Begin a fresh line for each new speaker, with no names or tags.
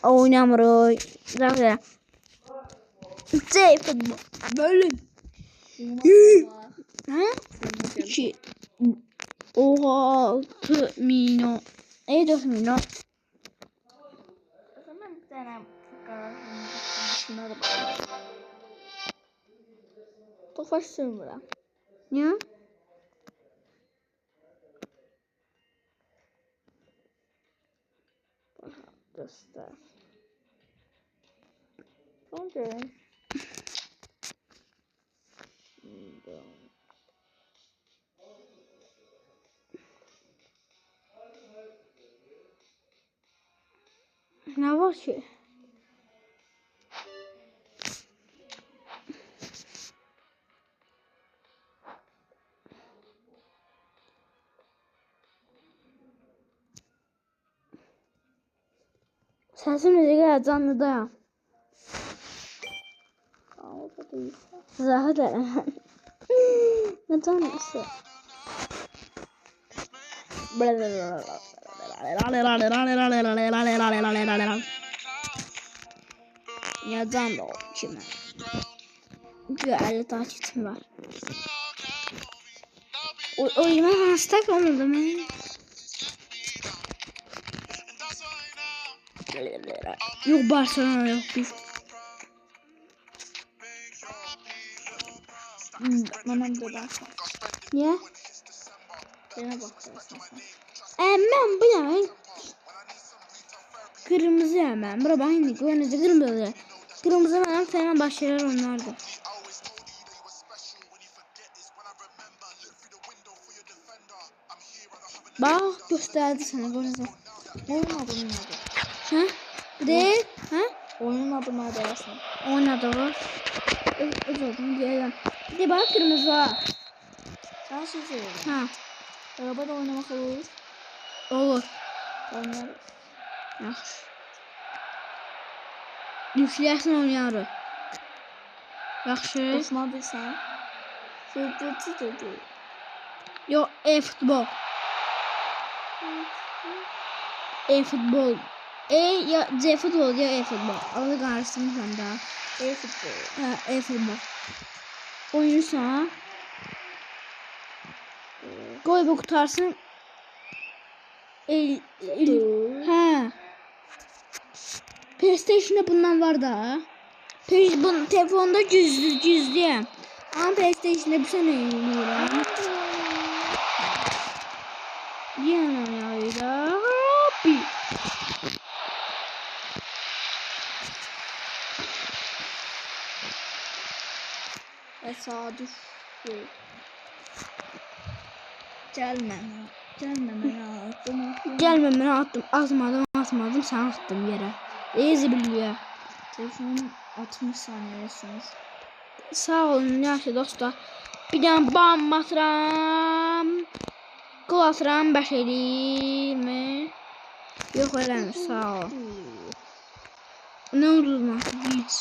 Oynamırıq. Zaten. Futbol. Böyle. Ha? 2. Oha 6 milyon. 4 milyon.
O zaman bir tane şunları bakalım. Tofaş sürmürəm.
Niye?
Göster. Son görün.
Ne var ki? Sesim necə canlıdayım. Zaten. Ne canlısı? Ya canlı o kime? Güzel takipçim var. Oyuna hastak olmadı mı? Yok Barcelona yok.
Hemen de ben.
Niye?
Yine bakarsın sen.
Ben bu ne? Kırmızı hemen. Bura bak şimdi görünüzde kırmızı. Kırmızı hemen falan başlar onlardı. Bak gösterdi sana görünüzde.
Oyun adı neydi?
Ha? Değil. Ha?
Oyunun adı nerede yazsın?
Oynadı var. Uzun diyelim. Bir de bak kırmızı var.
Ben şey söyleyeyim.
Ha.
Arabada oynamak olur.
Olur.
Oynarız.
Yaxşı. Yüklərsən oynayarıq. Yaxşı.
Koşmadıysan. Fırtırtı dedi.
Yox, futbol. Futbol. Ya C futbol ya futbol. Adı qarışdırmışam da.
Futbol.
Hə, futbol. Oynayırsan. Qoy bu qutarsın. Hə. PlayStation'da bundan var da. Bunun telefonda cüzdəyəm. Ama PlayStation'da bir sene oynayıram. Yenə oynayıram.
Tesadüf.
Gelme.
Aklıma.
Gelme ben attım. Atmadım sen attım yere. İyi biliyor.
Telefonum 60 saniye sönür.
Sağ olun yaşlı dostlar. Bir tane bam atıram. Gol atıram 5 eləyirmi? Yox eləmir sağ ol. Ne oldu lan? Hiç.